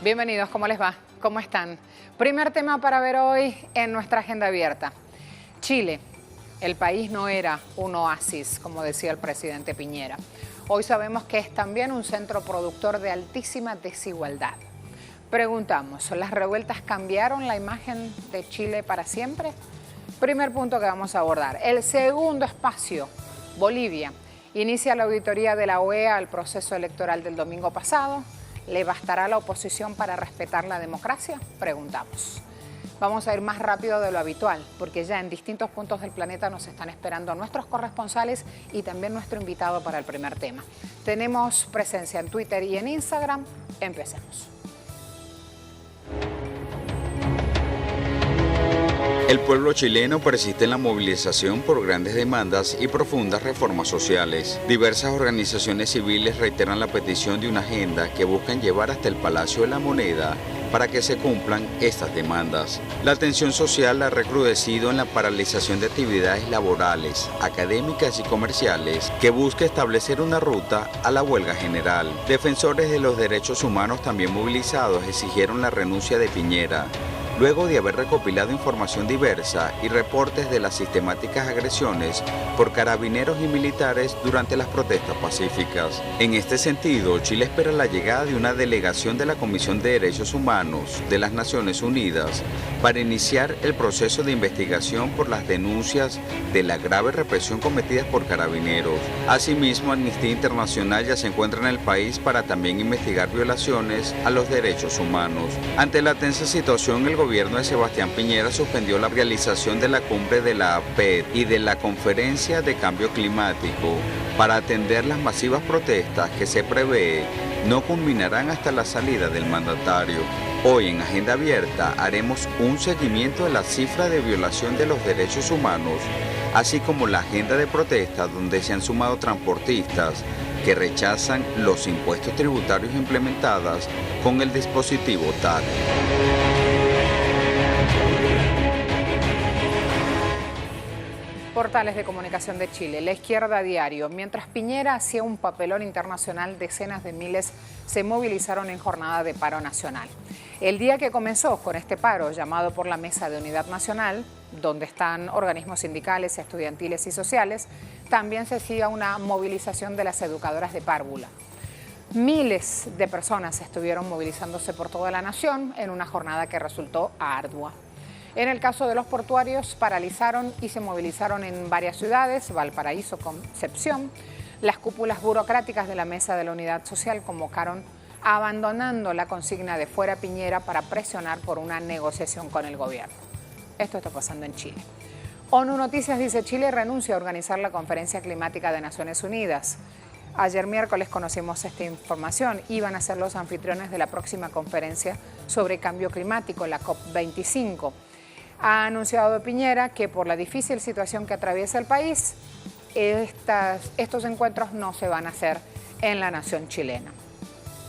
Bienvenidos, ¿cómo les va? ¿Cómo están? Primer tema para ver hoy en nuestra agenda abierta. Chile, el país no era un oasis, como decía el presidente Piñera. Hoy sabemos que es también un centro productor de altísima desigualdad. Preguntamos, ¿las revueltas cambiaron la imagen de Chile para siempre? Primer punto que vamos a abordar. El segundo espacio, Bolivia. Inicia la auditoría de la OEA al proceso electoral del domingo pasado. ¿Le bastará a la oposición para respetar la democracia? Preguntamos. Vamos a ir más rápido de lo habitual, porque ya en distintos puntos del planeta nos están esperando nuestros corresponsales y también nuestro invitado para el primer tema. Tenemos presencia en Twitter y en Instagram. Empecemos. El pueblo chileno persiste en la movilización por grandes demandas y profundas reformas sociales. Diversas organizaciones civiles reiteran la petición de una agenda que buscan llevar hasta el Palacio de la Moneda para que se cumplan estas demandas. La tensión social ha recrudecido en la paralización de actividades laborales, académicas y comerciales que busca establecer una ruta a la huelga general. Defensores de los derechos humanos también movilizados exigieron la renuncia de Piñera, luego de haber recopilado información diversa y reportes de las sistemáticas agresiones por carabineros y militares durante las protestas pacíficas. En este sentido, Chile espera la llegada de una delegación de la Comisión de Derechos Humanos de las Naciones Unidas para iniciar el proceso de investigación por las denuncias de la grave represión cometidas por carabineros. Asimismo, Amnistía Internacional ya se encuentra en el país para también investigar violaciones a los derechos humanos. Ante la tensa situación, el gobierno de Sebastián Piñera suspendió la realización de la cumbre de la APED y de la Conferencia de Cambio Climático para atender las masivas protestas que se prevé no culminarán hasta la salida del mandatario. Hoy en Agenda Abierta haremos un seguimiento de la cifra de violación de los derechos humanos, así como la agenda de protesta donde se han sumado transportistas que rechazan los impuestos tributarios implementados con el dispositivo TAC. Portales de comunicación de Chile, La Izquierda Diario. Mientras Piñera hacía un papelón internacional, decenas de miles se movilizaron en jornada de paro nacional. El día que comenzó con este paro, llamado por la Mesa de Unidad Nacional, donde están organismos sindicales, estudiantiles y sociales, también se hacía una movilización de las educadoras de párvula. Miles de personas estuvieron movilizándose por toda la nación en una jornada que resultó ardua. En el caso de los portuarios, paralizaron y se movilizaron en varias ciudades, Valparaíso, Concepción. Las cúpulas burocráticas de la Mesa de la Unidad Social convocaron abandonando la consigna de fuera Piñera para presionar por una negociación con el gobierno. Esto está pasando en Chile. ONU Noticias dice: Chile renuncia a organizar la Conferencia Climática de Naciones Unidas. Ayer miércoles conocimos esta información. Iban a ser los anfitriones de la próxima conferencia sobre cambio climático, la COP25. Ha anunciado Piñera que por la difícil situación que atraviesa el país, estos encuentros no se van a hacer en la nación chilena.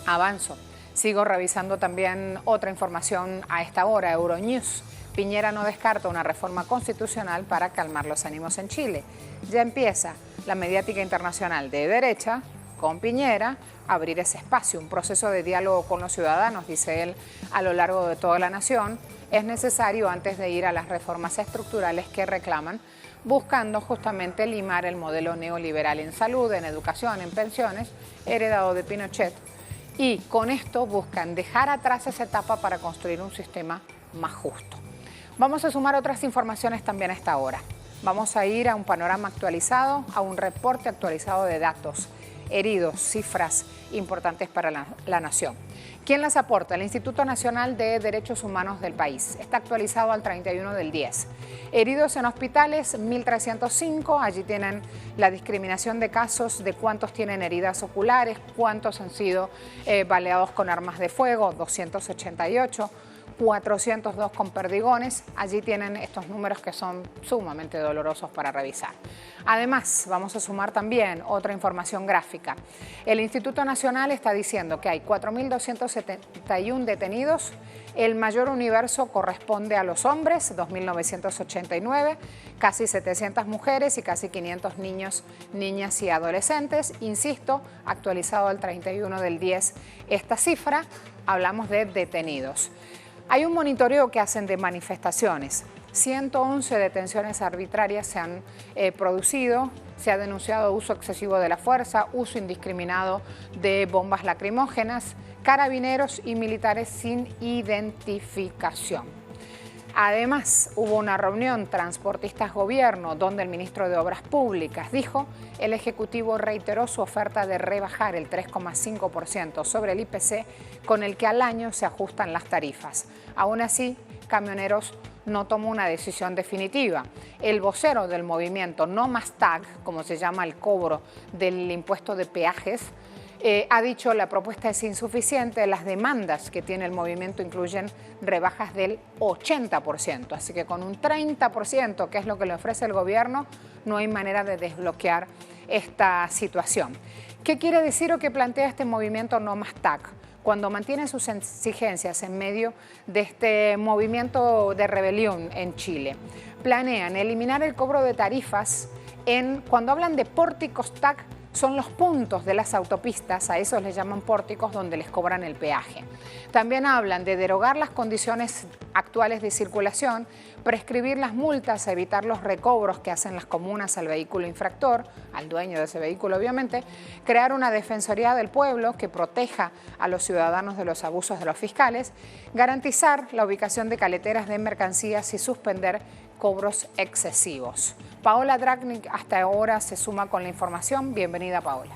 Avanzo. Sigo revisando también otra información a esta hora, Euronews. Piñera no descarta una reforma constitucional para calmar los ánimos en Chile. Ya empieza la mediática internacional de derecha, con Piñera, a abrir ese espacio, un proceso de diálogo con los ciudadanos, dice él, a lo largo de toda la nación. Es necesario antes de ir a las reformas estructurales que reclaman, buscando justamente limar el modelo neoliberal en salud, en educación, en pensiones, heredado de Pinochet. Y con esto buscan dejar atrás esa etapa para construir un sistema más justo. Vamos a sumar otras informaciones también a esta hora. Vamos a ir a un panorama actualizado, a un reporte actualizado de datos, heridos, cifras importantes para la nación. ¿Quién las aporta? El Instituto Nacional de Derechos Humanos del país. Está actualizado al 31 del 10. Heridos en hospitales, 1.305. Allí tienen la discriminación de casos de cuántos tienen heridas oculares, cuántos han sido baleados con armas de fuego, 288. 402 con perdigones. Allí tienen estos números que son sumamente dolorosos para revisar. Además, vamos a sumar también otra información gráfica. El Instituto Nacional está diciendo que hay 4.271 detenidos. El mayor universo corresponde a los hombres, 2.989, casi 700 mujeres y casi 500 niños, niñas y adolescentes. Insisto, actualizado el 31 del 10 esta cifra, hablamos de detenidos. Hay un monitoreo que hacen de manifestaciones. 111 detenciones arbitrarias se han producido. Se ha denunciado uso excesivo de la fuerza, uso indiscriminado de bombas lacrimógenas, carabineros y militares sin identificación. Además, hubo una reunión transportistas-gobierno donde el ministro de Obras Públicas dijo el Ejecutivo reiteró su oferta de rebajar el 3,5% sobre el IPC con el que al año se ajustan las tarifas. Aún así, Camioneros no tomó una decisión definitiva. El vocero del movimiento No Más TAG, como se llama el cobro del impuesto de peajes, ha dicho la propuesta es insuficiente, las demandas que tiene el movimiento incluyen rebajas del 80%, así que con un 30%, que es lo que le ofrece el gobierno, no hay manera de desbloquear esta situación. ¿Qué quiere decir o qué plantea este movimiento No Más TAG? Cuando mantiene sus exigencias en medio de este movimiento de rebelión en Chile, planean eliminar el cobro de tarifas cuando hablan de pórticos TAG, son los puntos de las autopistas, a esos les llaman pórticos, donde les cobran el peaje. También hablan de derogar las condiciones actuales de circulación, prescribir las multas, evitar los recobros que hacen las comunas al vehículo infractor, al dueño de ese vehículo obviamente, crear una defensoría del pueblo que proteja a los ciudadanos de los abusos de los fiscales, garantizar la ubicación de caleteras de mercancías y suspender cobros excesivos. Paola Dragnik hasta ahora se suma con la información. Bienvenida, Paola.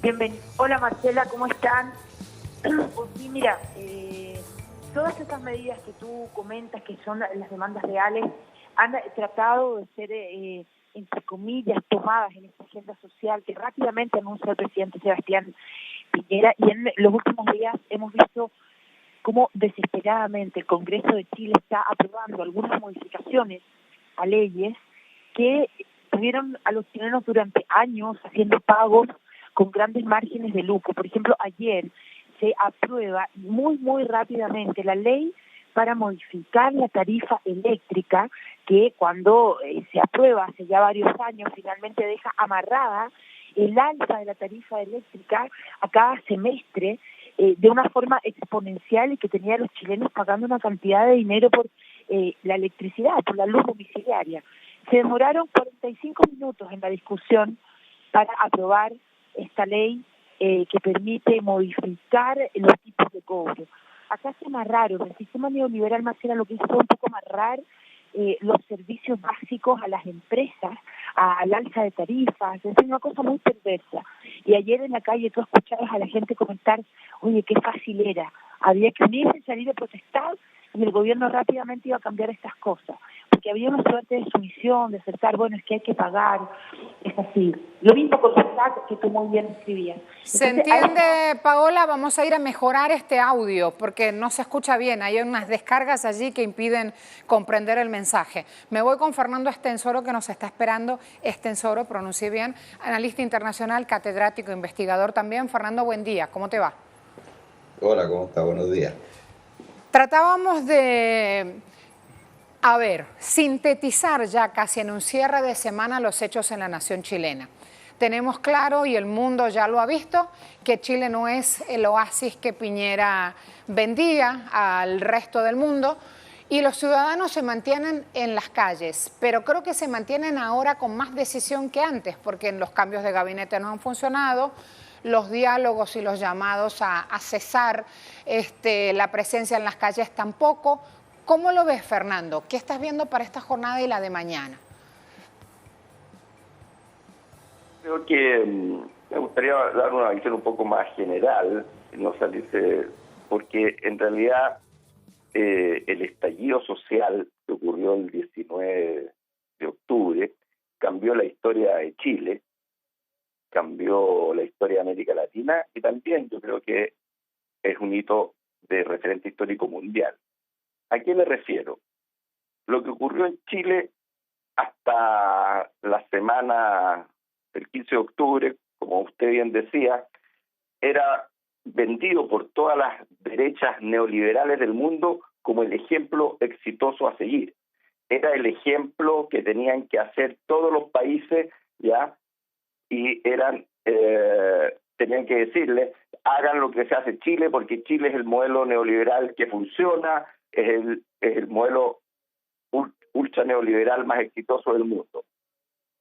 Bienvenida. Hola, Marcela, ¿cómo están? Pues sí, mira, todas estas medidas que tú comentas, que son las demandas reales, han tratado de ser, entre comillas, tomadas en esta agenda social que rápidamente anunció el presidente Sebastián Piñera, y en los últimos días hemos visto cómo desesperadamente el Congreso de Chile está aprobando algunas modificaciones a leyes que tuvieron a los chilenos durante años haciendo pagos con grandes márgenes de lucro. Por ejemplo, ayer se aprueba muy rápidamente la ley para modificar la tarifa eléctrica, que cuando se aprueba hace ya varios años, finalmente deja amarrada el alza de la tarifa eléctrica a cada semestre de una forma exponencial, y que tenía a los chilenos pagando una cantidad de dinero por la electricidad, por la luz domiciliaria. Se demoraron 45 minutos en la discusión para aprobar esta ley que permite modificar los tipos de cobro. Acá se amarraron, el sistema neoliberal, Marcela, lo que hizo fue un poco amarrar los servicios básicos a las empresas, al alza de tarifas, es decir, una cosa muy perversa. Y ayer en la calle tú escuchabas a la gente comentar, oye, qué fácil era, había que unirse, salir a protestar, y el gobierno rápidamente iba a cambiar estas cosas, porque había una suerte de sumisión, de aceptar, bueno, es que hay que pagar, es así. Lo mismo con el SAC, que tú muy bien escribías. ¿Se entiende, Paola? Vamos a ir a mejorar este audio porque no se escucha bien. Hay unas descargas allí que impiden comprender el mensaje. Me voy con Fernando Estensoro, que nos está esperando. Estensoro, pronuncié bien, analista internacional, catedrático, investigador también. Fernando, buen día. ¿Cómo te va? Hola, ¿cómo está? Buenos días. Tratábamos de, sintetizar ya casi en un cierre de semana los hechos en la nación chilena. Tenemos claro, y el mundo ya lo ha visto, que Chile no es el oasis que Piñera vendía al resto del mundo, y los ciudadanos se mantienen en las calles, pero creo que se mantienen ahora con más decisión que antes, porque los cambios de gabinete no han funcionado, los diálogos y los llamados a cesar la presencia en las calles tampoco. ¿Cómo lo ves, Fernando? ¿Qué estás viendo para esta jornada y la de mañana? Creo que me gustaría dar una visión un poco más general, no salirse, porque en realidad el estallido social que ocurrió el 19 de octubre cambió la historia de Chile, cambió la historia de América Latina, y también yo creo que es un hito de referente histórico mundial. ¿A qué me refiero? Lo que ocurrió en Chile hasta la semana del 15 de octubre, como usted bien decía, era vendido por todas las derechas neoliberales del mundo como el ejemplo exitoso a seguir. Era el ejemplo que tenían que hacer todos los países, ¿ya? Y tenían que decirle, hagan lo que se hace en Chile, porque Chile es el modelo neoliberal que funciona, es el modelo ultra neoliberal más exitoso del mundo.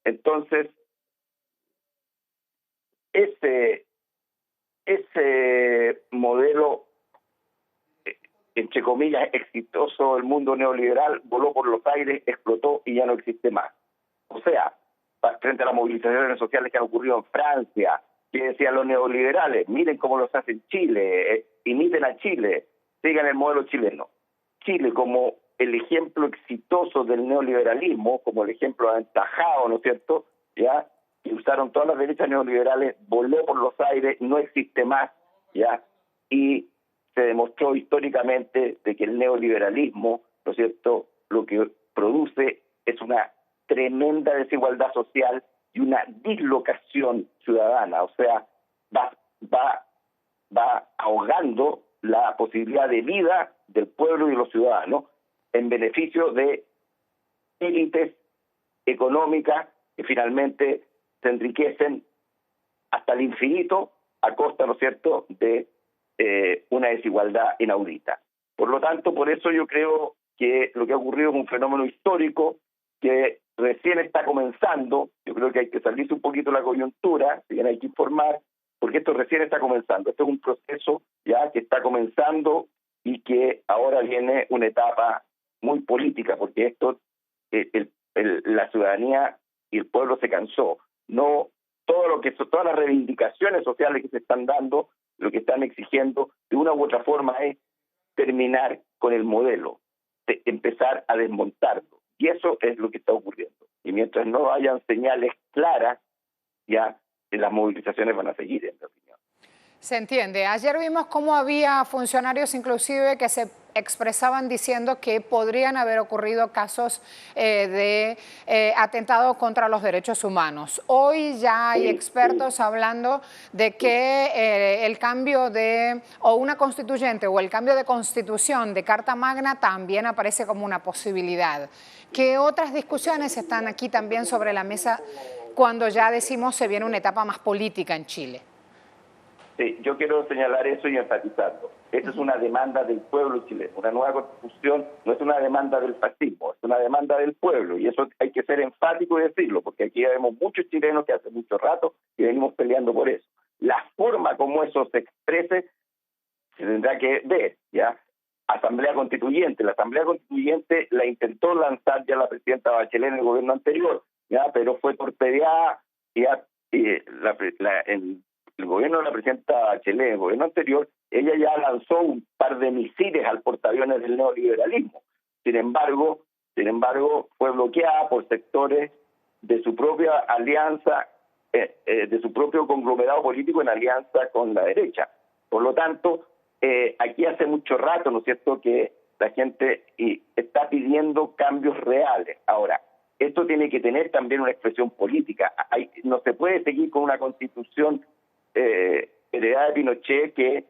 Entonces, ese modelo, entre comillas, exitoso del mundo neoliberal, voló por los aires, explotó y ya no existe más. O sea, frente a las movilizaciones sociales que han ocurrido en Francia, que decían los neoliberales, miren cómo los hace en Chile, imiten a Chile, sigan el modelo chileno. Chile como el ejemplo exitoso del neoliberalismo, como el ejemplo aventajado, ¿no es cierto?, ya, que usaron todas las derechas neoliberales, voló por los aires, no existe más, ya, y se demostró históricamente de que el neoliberalismo, ¿no es cierto?, lo que produce es una tremenda desigualdad social y una dislocación ciudadana, o sea, va ahogando la posibilidad de vida del pueblo y de los ciudadanos en beneficio de élites económicas que finalmente se enriquecen hasta el infinito a costa, ¿no es cierto?, de una desigualdad inaudita. Por lo tanto, por eso yo creo que lo que ha ocurrido es un fenómeno histórico que recién está comenzando. Yo creo que hay que salirse un poquito de la coyuntura, si bien hay que informar, porque esto recién está comenzando. Esto es un proceso ya que está comenzando y que ahora viene una etapa muy política, porque esto, la ciudadanía y el pueblo se cansó. No todas las reivindicaciones sociales que se están dando, lo que están exigiendo de una u otra forma es terminar con el modelo, de empezar a desmontarlo. Y eso es lo que está ocurriendo. Y mientras no hayan señales claras, ya las movilizaciones van a seguir, en mi opinión. Se entiende. Ayer vimos cómo había funcionarios inclusive que se expresaban diciendo que podrían haber ocurrido casos de atentado contra los derechos humanos. Hoy ya hay expertos hablando de que el cambio o una constituyente o el cambio de constitución de Carta Magna también aparece como una posibilidad. ¿Qué otras discusiones están aquí también sobre la mesa cuando ya decimos se viene una etapa más política en Chile? Sí, yo quiero señalar eso y enfatizarlo. Esta es una demanda del pueblo chileno. Una nueva constitución no es una demanda del fascismo, es una demanda del pueblo. Y eso hay que ser enfático y decirlo, porque aquí vemos muchos chilenos que hace mucho rato y venimos peleando por eso. La forma como eso se exprese se tendrá que ver, ¿ya? Asamblea Constituyente. La Asamblea Constituyente la intentó lanzar ya la presidenta Bachelet en el gobierno anterior, ¿ya? Pero fue torpedeada, ¿ya? El gobierno de la presidenta Bachelet, el gobierno anterior, ella ya lanzó un par de misiles al portaaviones del neoliberalismo. Sin embargo, fue bloqueada por sectores de su propia alianza, de su propio conglomerado político en alianza con la derecha. Por lo tanto, aquí hace mucho rato, ¿no es cierto?, que la gente está pidiendo cambios reales. Ahora, esto tiene que tener también una expresión política. No se puede seguir con una constitución heredada de Pinochet que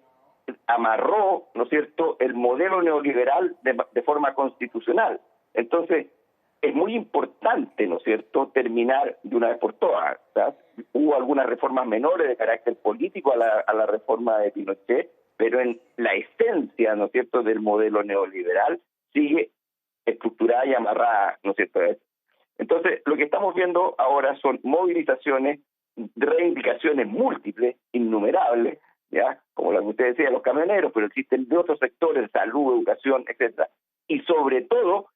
amarró, ¿no es cierto?, el modelo neoliberal de forma constitucional. Entonces, es muy importante, ¿no es cierto?, terminar de una vez por todas. ¿Sabes? Hubo algunas reformas menores de carácter político a la reforma de Pinochet, pero en la esencia, ¿no es cierto?, del modelo neoliberal sigue estructurada y amarrada, ¿no es cierto? Entonces, lo que estamos viendo ahora son movilizaciones, reivindicaciones múltiples, innumerables, ya, como la que usted decía, los camioneros, pero existen de otros sectores, salud, educación, etcétera. Y sobre todo,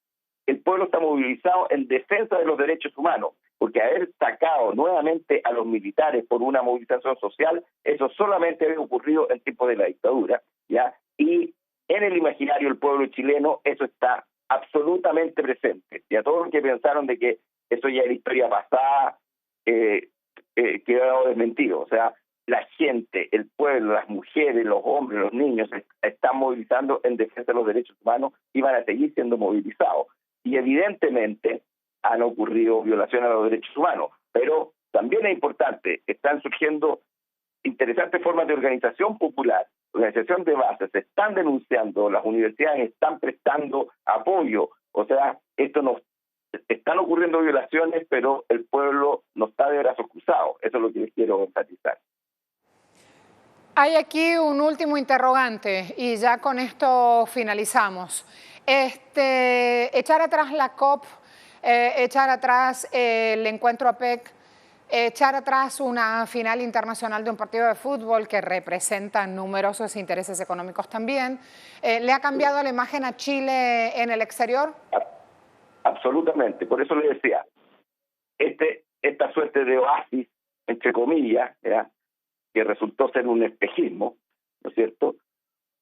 el pueblo está movilizado en defensa de los derechos humanos, porque haber sacado nuevamente a los militares por una movilización social, eso solamente había ocurrido en tiempos de la dictadura, ya, y en el imaginario del pueblo chileno eso está absolutamente presente. Y a todos los que pensaron de que eso ya era historia pasada, quedó desmentido. O sea, la gente, el pueblo, las mujeres, los hombres, los niños se están movilizando en defensa de los derechos humanos y van a seguir siendo movilizados. Y evidentemente han ocurrido violaciones a los derechos humanos, pero también es importante, están surgiendo interesantes formas de organización popular, organización de base, se están denunciando, las universidades están prestando apoyo, o sea, están ocurriendo violaciones, pero el pueblo no está de brazos cruzados, eso es lo que les quiero enfatizar. Hay aquí un último interrogante y ya con esto finalizamos. Echar atrás la COP, echar atrás el encuentro APEC, echar atrás una final internacional de un partido de fútbol que representa numerosos intereses económicos también, ¿le ha cambiado la imagen a Chile en el exterior? Absolutamente, por eso le decía, esta suerte de oasis, entre comillas, ¿ya?, que resultó ser un espejismo, ¿no es cierto?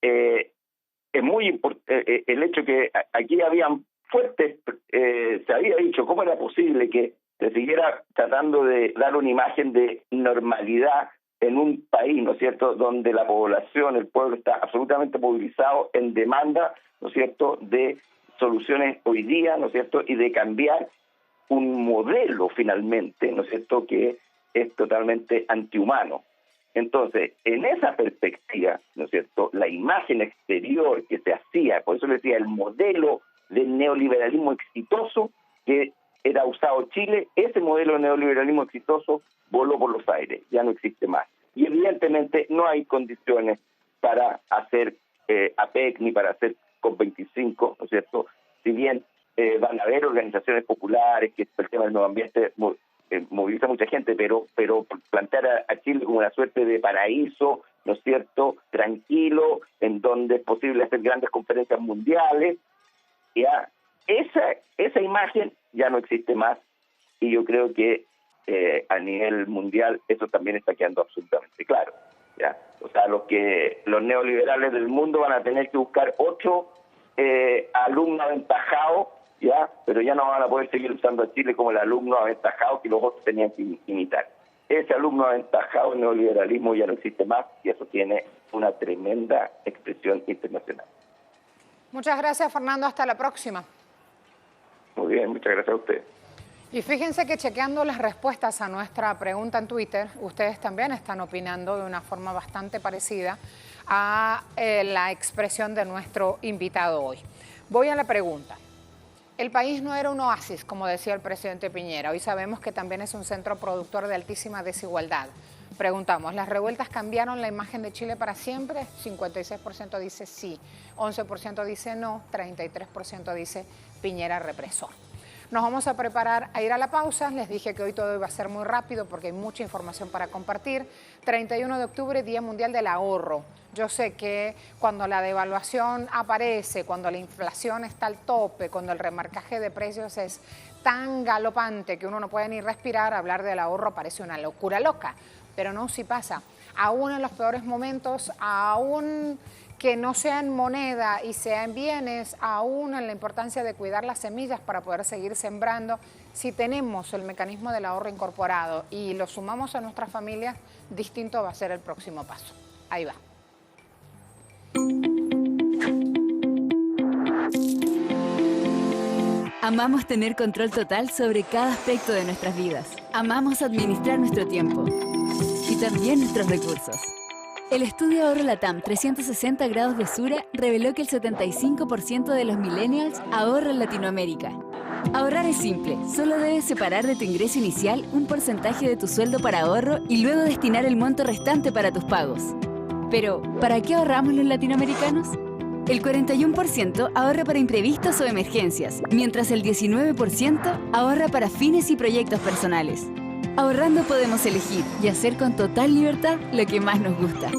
Es muy importante el hecho que aquí habían fuertes, se había dicho cómo era posible que se siguiera tratando de dar una imagen de normalidad en un país, ¿no es cierto?, donde la población, el pueblo está absolutamente movilizado en demanda, ¿no es cierto?, de soluciones hoy día, ¿no es cierto?, y de cambiar un modelo finalmente, ¿no es cierto?, que es totalmente antihumano. Entonces, en esa perspectiva, ¿no es cierto?, la imagen exterior que se hacía, por eso le decía, el modelo de neoliberalismo exitoso que era usado Chile, ese modelo de neoliberalismo exitoso voló por los aires, ya no existe más. Y evidentemente no hay condiciones para hacer APEC ni para hacer COP25, ¿no es cierto? Si bien van a haber organizaciones populares, que el tema del medio ambiente moviliza a mucha gente, pero plantear a Chile como una suerte de paraíso, ¿no es cierto?, tranquilo, en donde es posible hacer grandes conferencias mundiales, ya esa imagen ya no existe más, y yo creo que a nivel mundial eso también está quedando absolutamente claro, ¿ya? O sea, los neoliberales del mundo van a tener que buscar otro alumno aventajado, ¿ya?, pero ya no van a poder seguir usando a Chile como el alumno aventajado que los otros tenían que imitar. Ese alumno aventajado, el neoliberalismo, ya no existe más, y eso tiene una tremenda expresión internacional. Muchas gracias, Fernando. Hasta la próxima. Muy bien, muchas gracias a usted. Y fíjense que chequeando las respuestas a nuestra pregunta en Twitter, ustedes también están opinando de una forma bastante parecida a la expresión de nuestro invitado hoy. Voy a la pregunta. El país no era un oasis, como decía el presidente Piñera. Hoy sabemos que también es un centro productor de altísima desigualdad. Preguntamos, ¿las revueltas cambiaron la imagen de Chile para siempre? 56% dice sí, 11% dice no, 33% dice Piñera represor. Nos vamos a preparar a ir a la pausa. Les dije que hoy todo iba a ser muy rápido porque hay mucha información para compartir. 31 de octubre, Día Mundial del Ahorro. Yo sé que cuando la devaluación aparece, cuando la inflación está al tope, cuando el remarcaje de precios es tan galopante que uno no puede ni respirar, hablar del ahorro parece una locura loca. Pero no, sí pasa. Aún en los peores momentos, aún que no sea en moneda y sea en bienes, aún en la importancia de cuidar las semillas para poder seguir sembrando, si tenemos el mecanismo del ahorro incorporado y lo sumamos a nuestras familias, distinto va a ser el próximo paso. Ahí va. Amamos tener control total sobre cada aspecto de nuestras vidas. Amamos administrar nuestro tiempo y también nuestros recursos. El estudio Ahorro Latam 360 grados de Sura reveló que el 75% de los millennials ahorra en Latinoamérica. Ahorrar es simple, solo debes separar de tu ingreso inicial un porcentaje de tu sueldo para ahorro y luego destinar el monto restante para tus pagos. Pero, ¿para qué ahorramos los latinoamericanos? El 41% ahorra para imprevistos o emergencias, mientras el 19% ahorra para fines y proyectos personales. Ahorrando podemos elegir y hacer con total libertad lo que más nos gusta.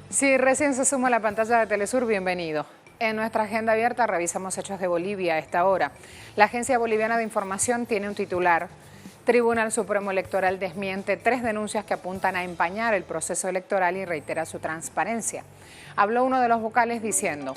Si recién se suma a la pantalla de Telesur, bienvenido. En nuestra agenda abierta revisamos hechos de Bolivia a esta hora. La Agencia Boliviana de Información tiene un titular. Tribunal Supremo Electoral desmiente 3 denuncias que apuntan a empañar el proceso electoral y reitera su transparencia. Habló uno de los vocales diciendo: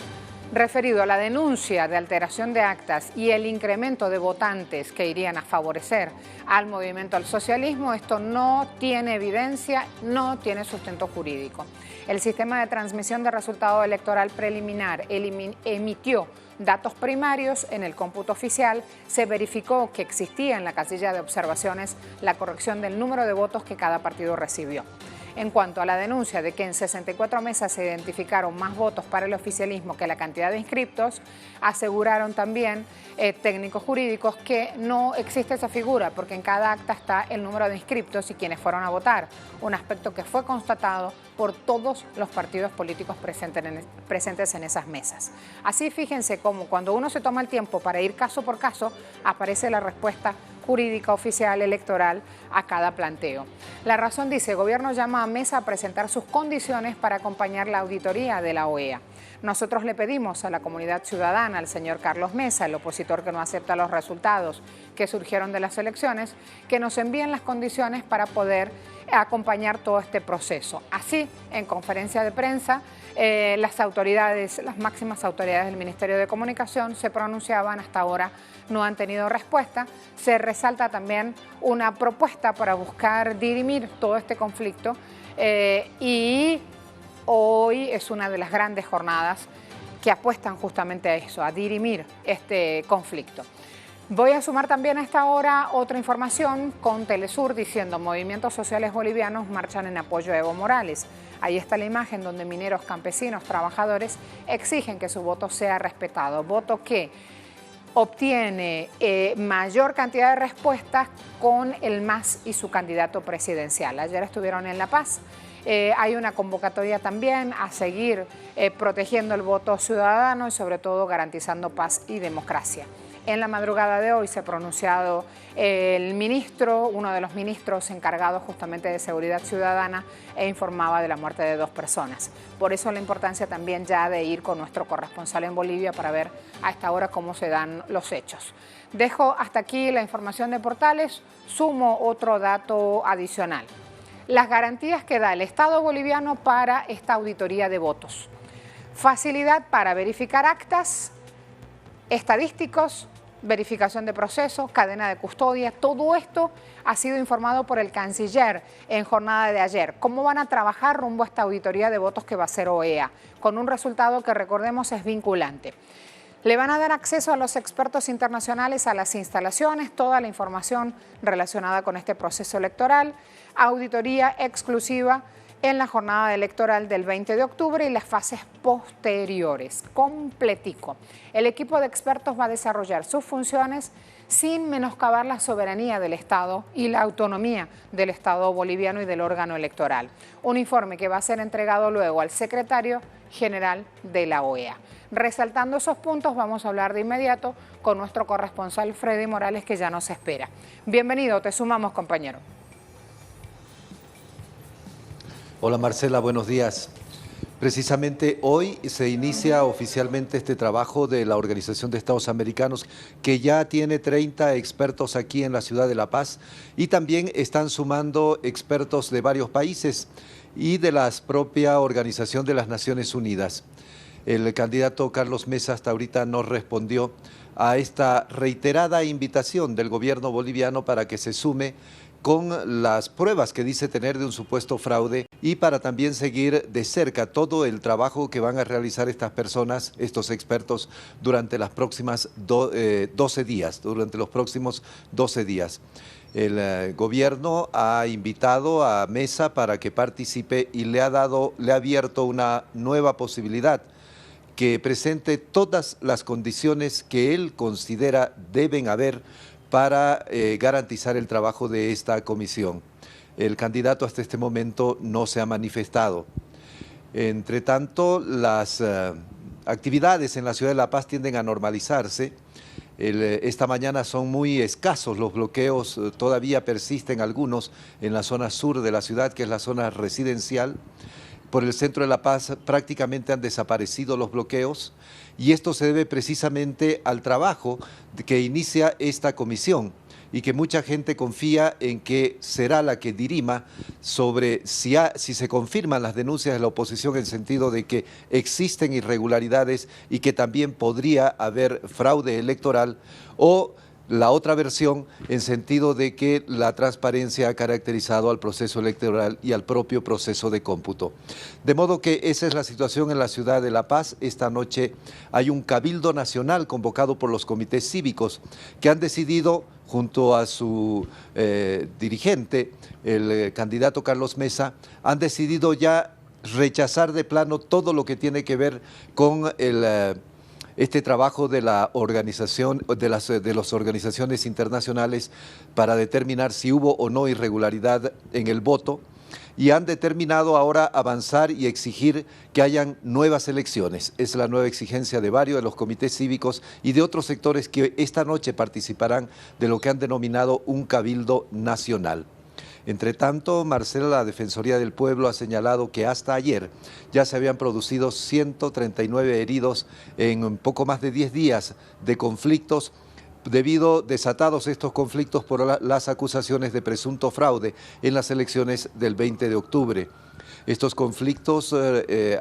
referido a la denuncia de alteración de actas y el incremento de votantes que irían a favorecer al movimiento al socialismo, esto no tiene evidencia, no tiene sustento jurídico. El sistema de transmisión de resultado electoral preliminar emitió datos primarios en el cómputo oficial, se verificó que existía en la casilla de observaciones la corrección del número de votos que cada partido recibió. En cuanto a la denuncia de que en 64 mesas se identificaron más votos para el oficialismo que la cantidad de inscriptos, aseguraron también técnicos jurídicos que no existe esa figura porque en cada acta está el número de inscriptos y quienes fueron a votar, un aspecto que fue constatado por todos los partidos políticos presentes en esas mesas. Así fíjense cómo cuando uno se toma el tiempo para ir caso por caso, aparece la respuesta jurídica oficial electoral a cada planteo. La razón dice: el gobierno llama a Mesa a presentar sus condiciones para acompañar la auditoría de la OEA. Nosotros le pedimos a la comunidad ciudadana, al señor Carlos Mesa, el opositor que no acepta los resultados que surgieron de las elecciones, que nos envíen las condiciones para poder acompañar todo este proceso. Así, en conferencia de prensa, las máximas autoridades del Ministerio de Comunicación se pronunciaban. Hasta ahora no han tenido respuesta. Se resalta también una propuesta para buscar dirimir todo este conflicto y hoy es una de las grandes jornadas que apuestan justamente a eso, a dirimir este conflicto. Voy a sumar también a esta hora otra información con Telesur diciendo: movimientos sociales bolivianos marchan en apoyo a Evo Morales. Ahí está la imagen donde mineros, campesinos, trabajadores exigen que su voto sea respetado. Voto que obtiene mayor cantidad de respuestas con el MAS y su candidato presidencial. Ayer estuvieron en La Paz. Hay una convocatoria también a seguir protegiendo el voto ciudadano y sobre todo garantizando paz y democracia. En la madrugada de hoy se ha pronunciado el ministro, uno de los ministros encargados justamente de seguridad ciudadana, e informaba de la muerte de 2 personas. Por eso la importancia también ya de ir con nuestro corresponsal en Bolivia para ver a esta hora cómo se dan los hechos. Dejo hasta aquí la información de Portales, sumo otro dato adicional. Las garantías que da el Estado boliviano para esta auditoría de votos. Facilidad para verificar actas, estadísticos, verificación de procesos, cadena de custodia, todo esto ha sido informado por el canciller en jornada de ayer. ¿Cómo van a trabajar rumbo a esta auditoría de votos que va a ser OEA? Con un resultado que, recordemos, es vinculante. Le van a dar acceso a los expertos internacionales a las instalaciones, toda la información relacionada con este proceso electoral, auditoría exclusiva en la jornada electoral del 20 de octubre y las fases posteriores, completico. El equipo de expertos va a desarrollar sus funciones sin menoscabar la soberanía del Estado y la autonomía del Estado boliviano y del órgano electoral. Un informe que va a ser entregado luego al secretario general de la OEA. Resaltando esos puntos, vamos a hablar de inmediato con nuestro corresponsal Freddy Morales, que ya nos espera. Bienvenido, te sumamos, compañero. Hola Marcela, buenos días. Precisamente hoy se inicia oficialmente este trabajo de la Organización de Estados Americanos, que ya tiene 30 expertos aquí en la ciudad de La Paz, y también están sumando expertos de varios países y de la propia Organización de las Naciones Unidas. El candidato Carlos Mesa hasta ahorita no respondió a esta reiterada invitación del gobierno boliviano para que se sume con las pruebas que dice tener de un supuesto fraude y para también seguir de cerca todo el trabajo que van a realizar estas personas, estos expertos, durante las próximas 12 días, durante los próximos 12 días. El gobierno ha invitado a Mesa para que participe y le ha abierto una nueva posibilidad, que presente todas las condiciones que él considera deben haber para garantizar el trabajo de esta comisión. El candidato hasta este momento no se ha manifestado. Entre tanto, las actividades en la ciudad de La Paz tienden a normalizarse. Esta mañana son muy escasos los bloqueos, todavía persisten algunos en la zona sur de la ciudad, que es la zona residencial, por el centro de La Paz prácticamente han desaparecido los bloqueos y esto se debe precisamente al trabajo que inicia esta comisión y que mucha gente confía en que será la que dirima sobre si se confirman las denuncias de la oposición en sentido de que existen irregularidades y que también podría haber fraude electoral, o la otra versión en sentido de que la transparencia ha caracterizado al proceso electoral y al propio proceso de cómputo. De modo que esa es la situación en la ciudad de La Paz. Esta noche hay un cabildo nacional convocado por los comités cívicos que han decidido, junto a su dirigente, el candidato Carlos Mesa, han decidido ya rechazar de plano todo lo que tiene que ver con este trabajo de la organización, de las organizaciones internacionales para determinar si hubo o no irregularidad en el voto, y han determinado ahora avanzar y exigir que hayan nuevas elecciones. Es la nueva exigencia de varios de los comités cívicos y de otros sectores que esta noche participarán de lo que han denominado un cabildo nacional. Entre tanto, Marcela, la Defensoría del Pueblo ha señalado que hasta ayer ya se habían producido 139 heridos en poco más de 10 días de conflictos, desatados estos conflictos por las acusaciones de presunto fraude en las elecciones del 20 de octubre. Estos conflictos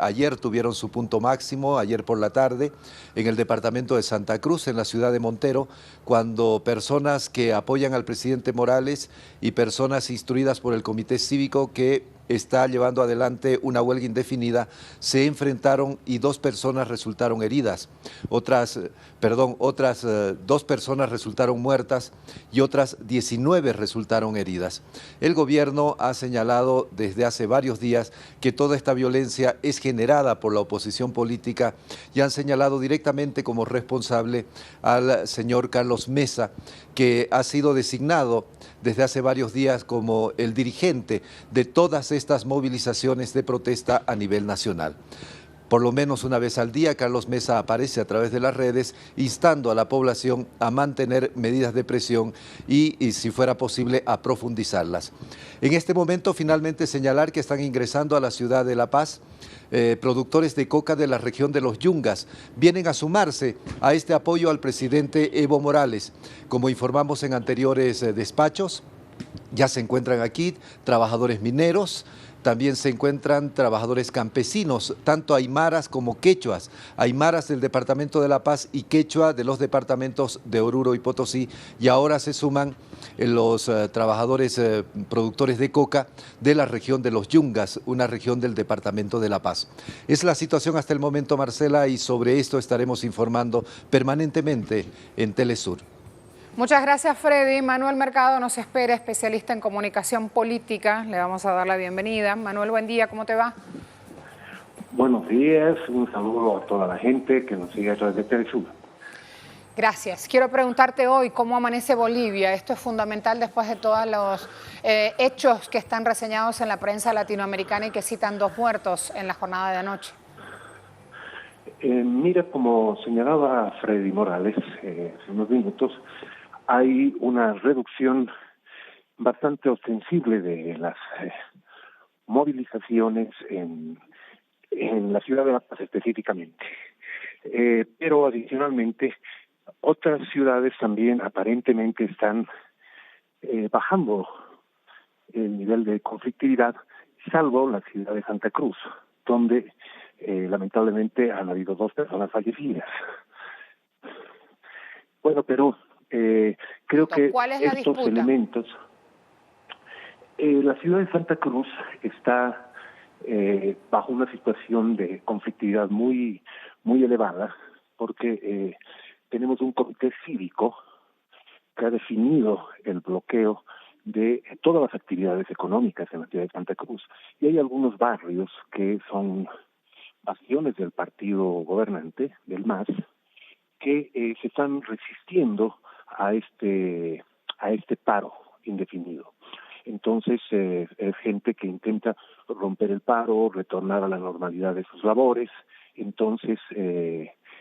ayer tuvieron su punto máximo, ayer por la tarde, en el departamento de Santa Cruz, en la ciudad de Montero, cuando personas que apoyan al presidente Morales y personas instruidas por el comité cívico que está llevando adelante una huelga indefinida, se enfrentaron y 2 personas resultaron heridas. Otras 2 personas resultaron muertas y otras 19 resultaron heridas. El gobierno ha señalado desde hace varios días que toda esta violencia es generada por la oposición política y han señalado directamente como responsable al señor Carlos Mesa, que ha sido designado desde hace varios días como el dirigente de todas estas movilizaciones de protesta a nivel nacional. Por lo menos una vez al día, Carlos Mesa aparece a través de las redes instando a la población a mantener medidas de presión y si fuera posible, a profundizarlas. En este momento, finalmente, señalar que están ingresando a la ciudad de La Paz productores de coca de la región de los Yungas. Vienen a sumarse a este apoyo al presidente Evo Morales. Como informamos en anteriores despachos, ya se encuentran aquí trabajadores mineros, también se encuentran trabajadores campesinos, tanto aymaras como quechuas, aymaras del departamento de La Paz y quechua de los departamentos de Oruro y Potosí, y ahora se suman los trabajadores productores de coca de la región de los Yungas, una región del departamento de La Paz. Es la situación hasta el momento, Marcela, y sobre esto estaremos informando permanentemente en Telesur. Muchas gracias, Freddy. Manuel Mercado nos espera, especialista en comunicación política. Le vamos a dar la bienvenida. Manuel, buen día, ¿cómo te va? Buenos días, un saludo a toda la gente que nos sigue a través de Telesur. Gracias. Quiero preguntarte hoy cómo amanece Bolivia. Esto es fundamental después de todos los hechos que están reseñados en la prensa latinoamericana y que citan 2 muertos en la jornada de anoche. Mira, como señalaba Freddy Morales hace unos minutos, hay una reducción bastante ostensible de las movilizaciones en la ciudad de La Paz específicamente. Pero adicionalmente, otras ciudades también aparentemente están bajando el nivel de conflictividad, salvo la ciudad de Santa Cruz, donde lamentablemente han habido 2 personas fallecidas. Bueno, pero creo que estos elementos... la ciudad de Santa Cruz está bajo una situación de conflictividad muy, muy elevada, porque tenemos un comité cívico que ha definido el bloqueo de todas las actividades económicas en la ciudad de Santa Cruz. Y hay algunos barrios que son bastiones del partido gobernante, del MAS, que se están resistiendo a este paro indefinido. Entonces, es gente que intenta romper el paro, retornar a la normalidad de sus labores. Entonces,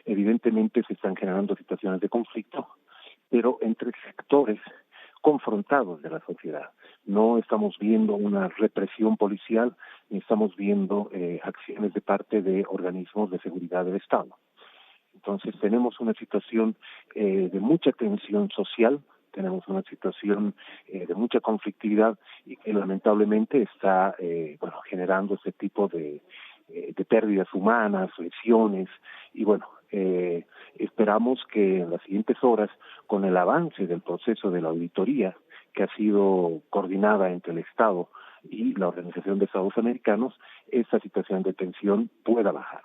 evidentemente se están generando situaciones de conflicto, pero entre sectores confrontados de la sociedad. No estamos viendo una represión policial, ni estamos viendo acciones de parte de organismos de seguridad del Estado. Entonces tenemos una situación de mucha tensión social, tenemos una situación de mucha conflictividad y que lamentablemente está generando este tipo de pérdidas humanas, lesiones, y esperamos que en las siguientes horas, con el avance del proceso de la auditoría que ha sido coordinada entre el Estado y la Organización de Estados Americanos, esta situación de tensión pueda bajar.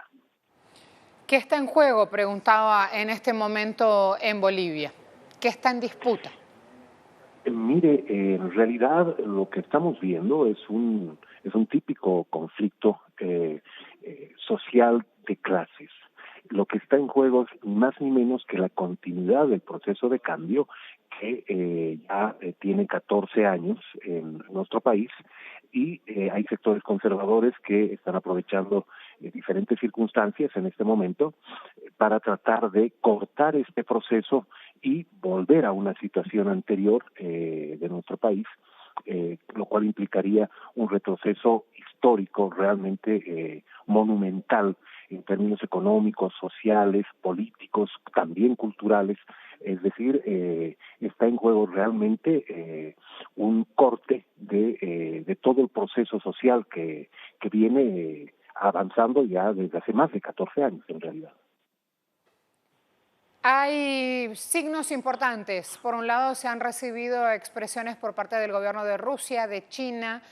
¿Qué está en juego? Preguntaba en este momento en Bolivia. ¿Qué está en disputa? Mire, en realidad lo que estamos viendo es un típico conflicto social de clases. Lo que está en juego es más ni menos que la continuidad del proceso de cambio que ya tiene 14 años en nuestro país, y hay sectores conservadores que están aprovechando diferentes circunstancias en este momento para tratar de cortar este proceso y volver a una situación anterior de nuestro país, lo cual implicaría un retroceso histórico realmente monumental en términos económicos, sociales, políticos, también culturales. Es decir, está en juego realmente un corte de todo el proceso social que viene avanzando ya desde hace más de 14 años en realidad. Hay signos importantes. Por un lado, se han recibido expresiones por parte del gobierno de Rusia, de China.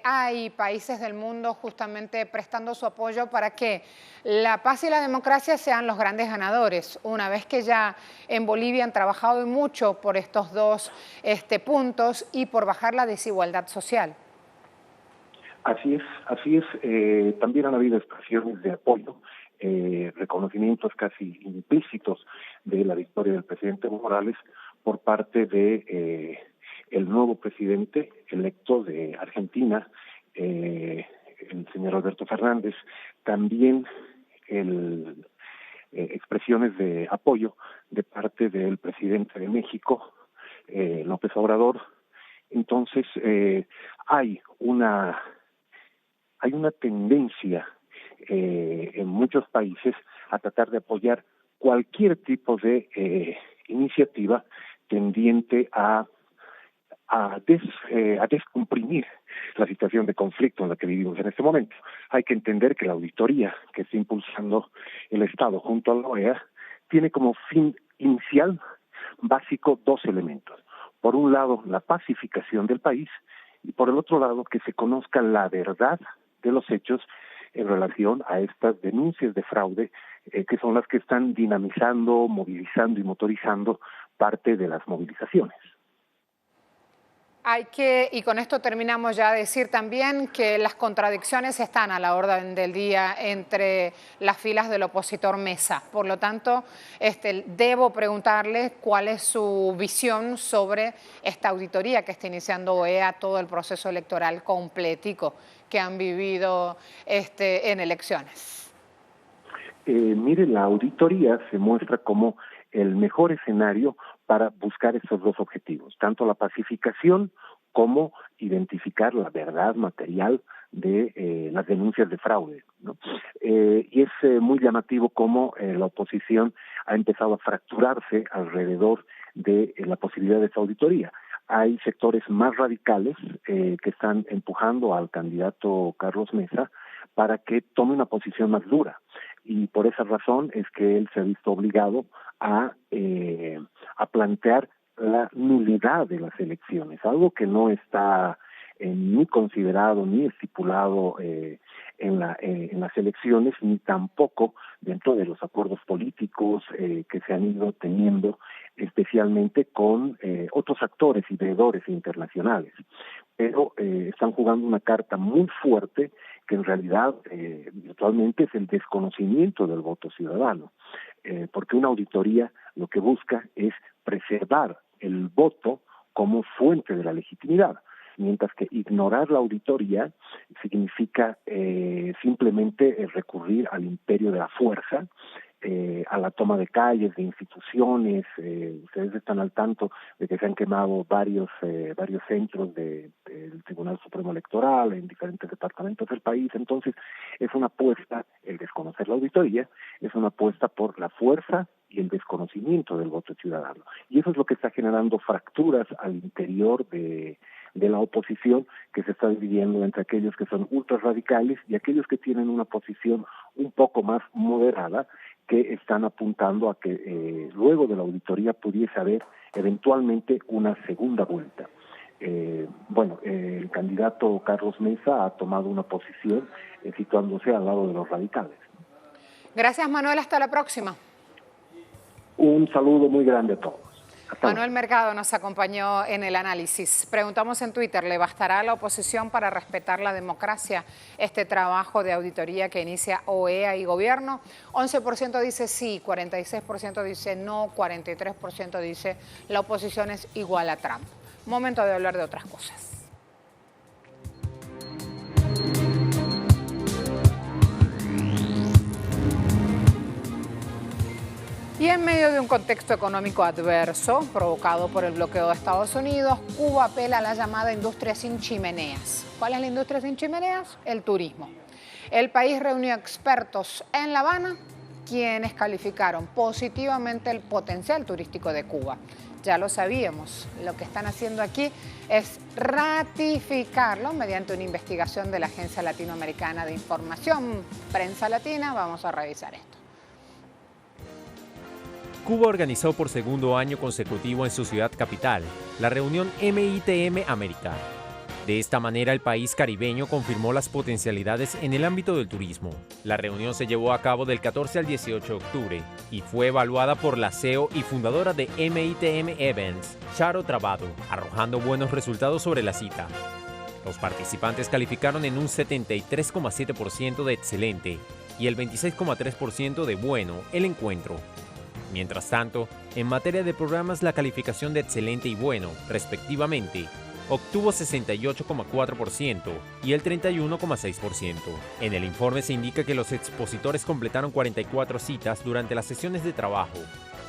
Hay países del mundo justamente prestando su apoyo para que la paz y la democracia sean los grandes ganadores. Una vez que ya en Bolivia han trabajado mucho por estos dos puntos y por bajar la desigualdad social. Así es. También han habido expresiones de apoyo, reconocimientos casi implícitos de la victoria del presidente Evo Morales por parte de el nuevo presidente electo de Argentina, el señor Alberto Fernández. También expresiones de apoyo de parte del presidente de México, López Obrador. Entonces hay una tendencia en muchos países a tratar de apoyar cualquier tipo de iniciativa tendiente a descomprimir la situación de conflicto en la que vivimos en este momento. Hay que entender que la auditoría que está impulsando el Estado junto a la OEA tiene como fin inicial básico dos elementos. Por un lado, la pacificación del país, y por el otro lado, que se conozca la verdad de los hechos en relación a estas denuncias de fraude que son las que están dinamizando, movilizando y motorizando parte de las movilizaciones. Y con esto terminamos ya, decir también que las contradicciones están a la orden del día entre las filas del opositor Mesa. Por lo tanto, debo preguntarle cuál es su visión sobre esta auditoría que está iniciando OEA, todo el proceso electoral completico que han vivido en elecciones. Mire, la auditoría se muestra como el mejor escenario para buscar estos dos objetivos, tanto la pacificación como identificar la verdad material de las denuncias de fraude, ¿no? Y es muy llamativo cómo la oposición ha empezado a fracturarse alrededor de la posibilidad de esta auditoría. Hay sectores más radicales que están empujando al candidato Carlos Mesa para que tome una posición más dura, y por esa razón es que él se ha visto obligado a plantear la nulidad de las elecciones, algo que no está ni considerado ni estipulado en las elecciones, ni tampoco dentro de los acuerdos políticos que se han ido teniendo, especialmente con otros actores y veedores internacionales. Pero están jugando una carta muy fuerte que en realidad virtualmente es el desconocimiento del voto ciudadano, porque una auditoría lo que busca es preservar el voto como fuente de la legitimidad, mientras que ignorar la auditoría significa simplemente recurrir al imperio de la fuerza a la toma de calles, de instituciones. Ustedes están al tanto de que se han quemado varios centros del Tribunal Supremo Electoral en diferentes departamentos del país. Entonces, es una apuesta, el desconocer la auditoría, es una apuesta por la fuerza y el desconocimiento del voto ciudadano. Y eso es lo que está generando fracturas al interior de la oposición, que se está dividiendo entre aquellos que son ultra radicales y aquellos que tienen una posición un poco más moderada, que están apuntando a que luego de la auditoría pudiese haber eventualmente una segunda vuelta. El candidato Carlos Mesa ha tomado una posición situándose al lado de los radicales. Gracias, Manuel. Hasta la próxima. Un saludo muy grande a todos. Manuel Mercado nos acompañó en el análisis. Preguntamos en Twitter, ¿le bastará a la oposición para respetar la democracia este trabajo de auditoría que inicia OEA y gobierno? 11% dice sí, 46% dice no, 43% dice la oposición es igual a Trump. Momento de hablar de otras cosas. Y en medio de un contexto económico adverso provocado por el bloqueo de Estados Unidos, Cuba apela a la llamada industria sin chimeneas. ¿Cuál es la industria sin chimeneas? El turismo. El país reunió expertos en La Habana, quienes calificaron positivamente el potencial turístico de Cuba. Ya lo sabíamos, lo que están haciendo aquí es ratificarlo mediante una investigación de la Agencia Latinoamericana de Información, Prensa Latina. Vamos a revisar esto. Cuba organizó por segundo año consecutivo en su ciudad capital la reunión MITM América. De esta manera, el país caribeño confirmó las potencialidades en el ámbito del turismo. La reunión se llevó a cabo del 14 al 18 de octubre y fue evaluada por la CEO y fundadora de MITM Events, Charo Trabado, arrojando buenos resultados sobre la cita. Los participantes calificaron en un 73,7% de excelente y el 26,3% de bueno el encuentro. Mientras tanto, en materia de programas, la calificación de excelente y bueno, respectivamente, obtuvo 68,4% y el 31,6%. En el informe se indica que los expositores completaron 44 citas durante las sesiones de trabajo,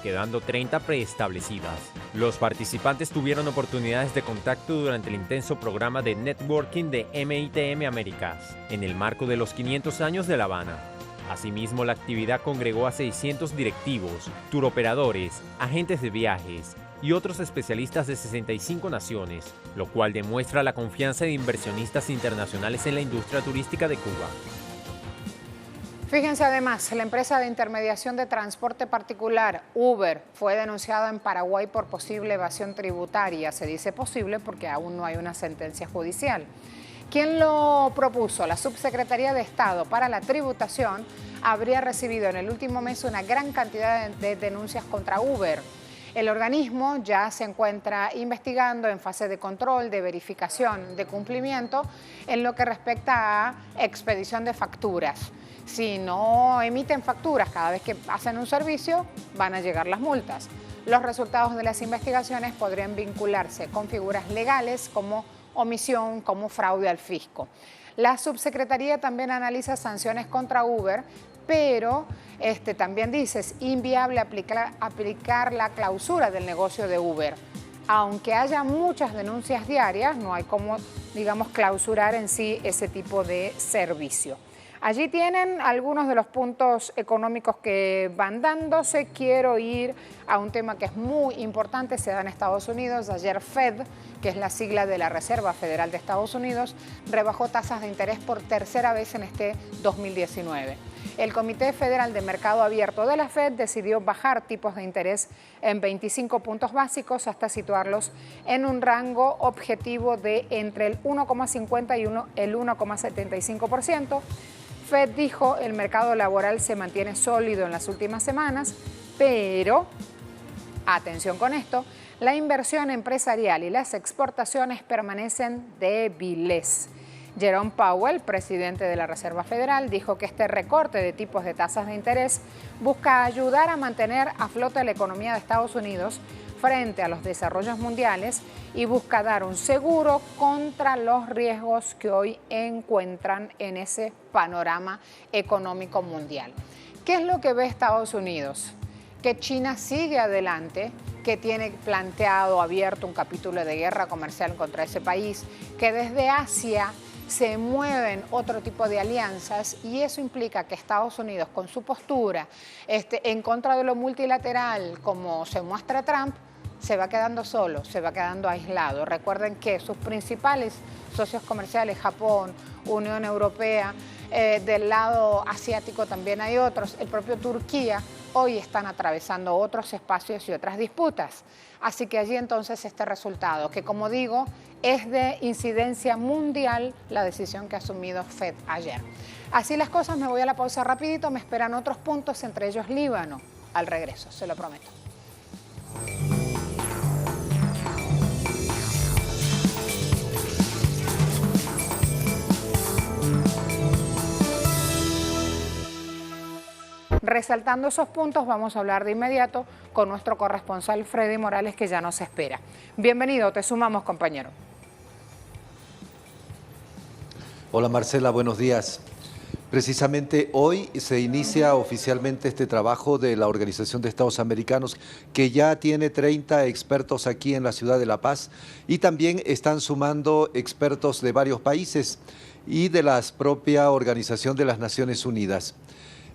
quedando 30 preestablecidas. Los participantes tuvieron oportunidades de contacto durante el intenso programa de networking de MITM Américas, en el marco de los 500 años de La Habana. Asimismo, la actividad congregó a 600 directivos, turoperadores, agentes de viajes y otros especialistas de 65 naciones, lo cual demuestra la confianza de inversionistas internacionales en la industria turística de Cuba. Fíjense además, la empresa de intermediación de transporte particular, Uber, fue denunciada en Paraguay por posible evasión tributaria. Se dice posible porque aún no hay una sentencia judicial. ¿Quién lo propuso? La Subsecretaría de Estado para la Tributación habría recibido en el último mes una gran cantidad de denuncias contra Uber. El organismo ya se encuentra investigando en fase de control, de verificación, de cumplimiento en lo que respecta a expedición de facturas. Si no emiten facturas cada vez que hacen un servicio, van a llegar las multas. Los resultados de las investigaciones podrían vincularse con figuras legales como omisión, como fraude al fisco. La subsecretaría también analiza sanciones contra Uber, pero también dice es inviable aplicar la clausura del negocio de Uber. Aunque haya muchas denuncias diarias, no hay cómo, clausurar en sí ese tipo de servicio. Allí tienen algunos de los puntos económicos que van dándose. Quiero ir a un tema que es muy importante, se da en Estados Unidos. Ayer Fed, que es la sigla de la Reserva Federal de Estados Unidos, rebajó tasas de interés por tercera vez en este 2019. El Comité Federal de Mercado Abierto de la Fed decidió bajar tipos de interés en 25 puntos básicos hasta situarlos en un rango objetivo de entre el 1,50 y el 1,75%. Fed dijo el mercado laboral se mantiene sólido en las últimas semanas, pero, atención con esto, la inversión empresarial y las exportaciones permanecen débiles. Jerome Powell, presidente de la Reserva Federal, dijo que este recorte de tipos de tasas de interés busca ayudar a mantener a flote la economía de Estados Unidos frente a los desarrollos mundiales y busca dar un seguro contra los riesgos que hoy encuentran en ese panorama económico mundial. ¿Qué es lo que ve Estados Unidos? Que China sigue adelante, que tiene planteado, abierto un capítulo de guerra comercial contra ese país, que desde Asia se mueven otro tipo de alianzas y eso implica que Estados Unidos, con su postura en contra de lo multilateral, como se muestra Trump, se va quedando solo, se va quedando aislado. Recuerden que sus principales socios comerciales, Japón, Unión Europea, del lado asiático también hay otros, el propio Turquía, hoy están atravesando otros espacios y otras disputas. Así que allí entonces este resultado, que como digo, es de incidencia mundial la decisión que ha asumido FED ayer. Así las cosas, me voy a la pausa rapidito, me esperan otros puntos, entre ellos Líbano, al regreso, se lo prometo. Resaltando esos puntos, vamos a hablar de inmediato con nuestro corresponsal Freddy Morales, que ya nos espera. Bienvenido, te sumamos, compañero. Hola Marcela, buenos días. Precisamente hoy se inicia oficialmente este trabajo de la Organización de Estados Americanos, que ya tiene 30 expertos aquí en la ciudad de La Paz y también están sumando expertos de varios países y de la propia Organización de las Naciones Unidas.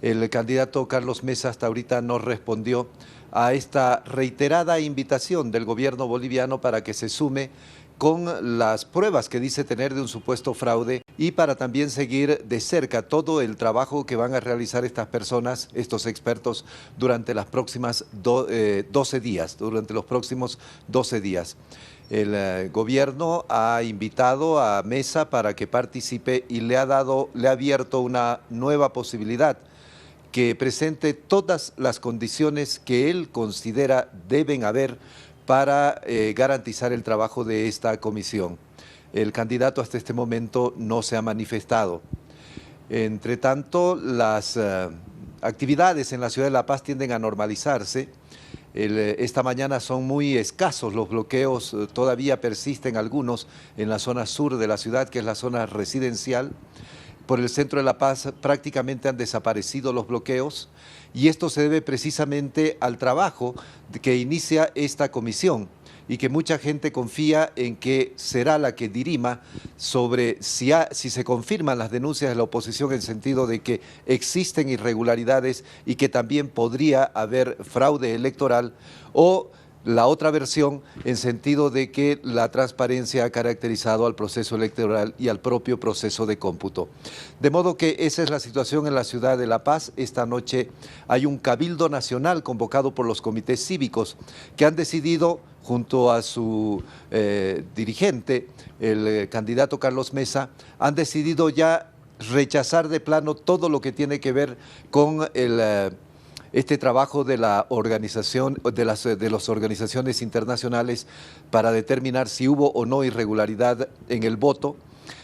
El candidato Carlos Mesa hasta ahorita no respondió a esta reiterada invitación del gobierno boliviano para que se sume con las pruebas que dice tener de un supuesto fraude y para también seguir de cerca todo el trabajo que van a realizar estas personas, estos expertos, durante las próximas 12 días, durante los próximos 12 días. El gobierno ha invitado a Mesa para que participe y le ha abierto una nueva posibilidad, que presente todas las condiciones que él considera deben haber para garantizar el trabajo de esta comisión. El candidato hasta este momento no se ha manifestado. Entre tanto, las actividades en la ciudad de La Paz tienden a normalizarse. Esta mañana son muy escasos los bloqueos, todavía persisten algunos en la zona sur de la ciudad, que es la zona residencial. Por el centro de La Paz prácticamente han desaparecido los bloqueos y esto se debe precisamente al trabajo que inicia esta comisión y que mucha gente confía en que será la que dirima sobre si se confirman las denuncias de la oposición en el sentido de que existen irregularidades y que también podría haber fraude electoral, o la otra versión en sentido de que la transparencia ha caracterizado al proceso electoral y al propio proceso de cómputo. De modo que esa es la situación en la ciudad de La Paz. Esta noche hay un cabildo nacional convocado por los comités cívicos que han decidido, junto a su dirigente, el candidato Carlos Mesa, han decidido ya rechazar de plano todo lo que tiene que ver con este trabajo de la organización, de las organizaciones internacionales para determinar si hubo o no irregularidad en el voto,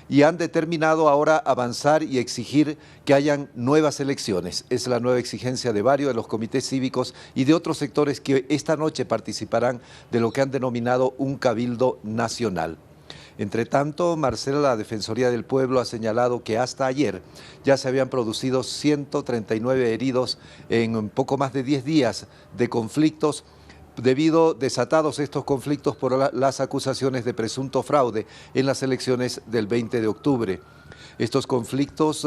y han determinado ahora avanzar y exigir que hayan nuevas elecciones. Es la nueva exigencia de varios de los comités cívicos y de otros sectores que esta noche participarán de lo que han denominado un cabildo nacional. Entre tanto, Marcela, la Defensoría del Pueblo ha señalado que hasta ayer ya se habían producido 139 heridos en poco más de 10 días de conflictos, desatados estos conflictos por las acusaciones de presunto fraude en las elecciones del 20 de octubre. Estos conflictos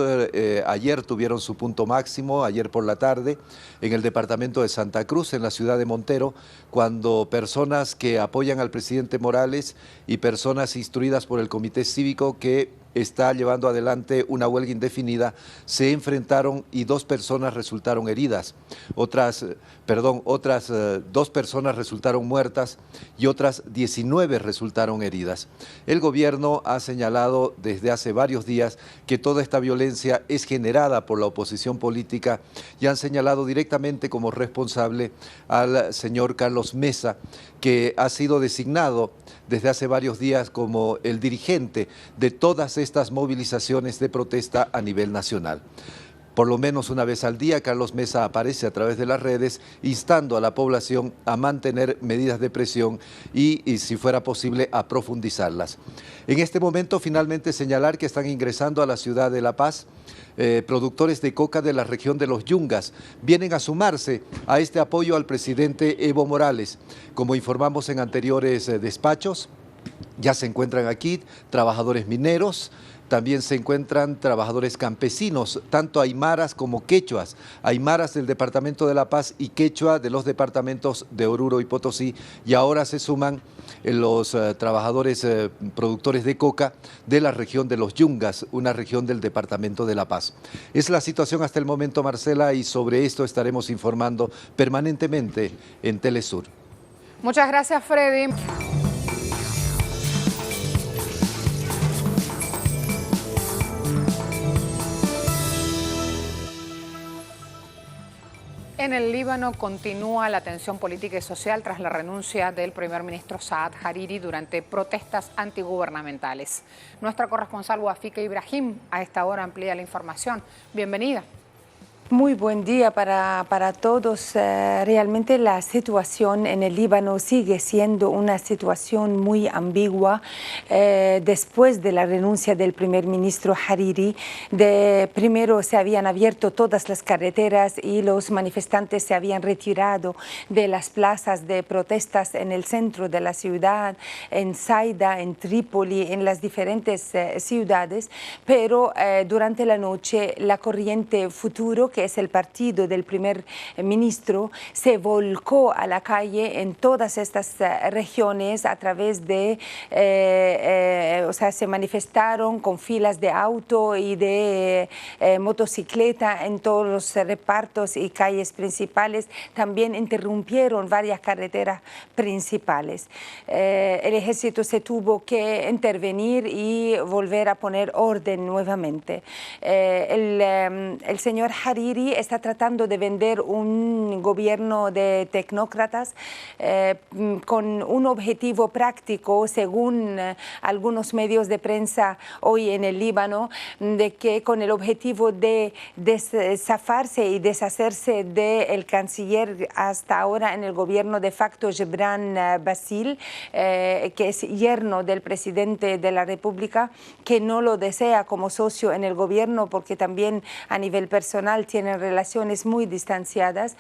ayer tuvieron su punto máximo, ayer por la tarde, en el departamento de Santa Cruz, en la ciudad de Montero, cuando personas que apoyan al presidente Morales y personas instruidas por el comité cívico que está llevando adelante una huelga indefinida, se enfrentaron y 2 personas resultaron heridas. Otras 2 personas resultaron muertas y otras 19 resultaron heridas. El gobierno ha señalado desde hace varios días que toda esta violencia es generada por la oposición política y han señalado directamente como responsable al señor Carlos Mesa, que ha sido designado desde hace varios días como el dirigente de todas estas movilizaciones de protesta a nivel nacional. Por lo menos una vez al día, Carlos Mesa aparece a través de las redes instando a la población a mantener medidas de presión y si fuera posible, a profundizarlas. En este momento, finalmente, señalar que están ingresando a la ciudad de La Paz productores de coca de la región de los Yungas. Vienen a sumarse a este apoyo al presidente Evo Morales. Como informamos en anteriores despachos, ya se encuentran aquí trabajadores mineros, también se encuentran trabajadores campesinos, tanto aymaras como quechuas, aymaras del departamento de La Paz y quechua de los departamentos de Oruro y Potosí, y ahora se suman los trabajadores productores de coca de la región de los Yungas, una región del departamento de La Paz. Es la situación hasta el momento, Marcela, y sobre esto estaremos informando permanentemente en Telesur. Muchas gracias, Freddy. En el Líbano continúa la tensión política y social tras la renuncia del primer ministro Saad Hariri durante protestas antigubernamentales. Nuestra corresponsal Wafika Ibrahim a esta hora amplía la información. Bienvenida. Muy buen día para todos. Realmente la situación en el Líbano sigue siendo una situación muy ambigua. Después de la renuncia del primer ministro Hariri, primero se habían abierto todas las carreteras y los manifestantes se habían retirado de las plazas de protestas en el centro de la ciudad, en Saida, en Trípoli, en las diferentes ciudades, pero durante la noche la corriente Futuro, que es el partido del primer ministro, se volcó a la calle en todas estas regiones a través de, se manifestaron con filas de auto y de motocicleta en todos los repartos y calles principales. También interrumpieron varias carreteras principales. El ejército se tuvo que intervenir y volver a poner orden nuevamente. El señor Hariri está tratando de vender un gobierno de tecnócratas con un objetivo práctico, según algunos medios de prensa hoy en el Líbano, de que con el objetivo de zafarse y deshacerse del canciller hasta ahora en el gobierno de facto, Gebran Basil, que es yerno del presidente de la República, que no lo desea como socio en el gobierno porque también a nivel personal tienen relaciones muy distanciadas,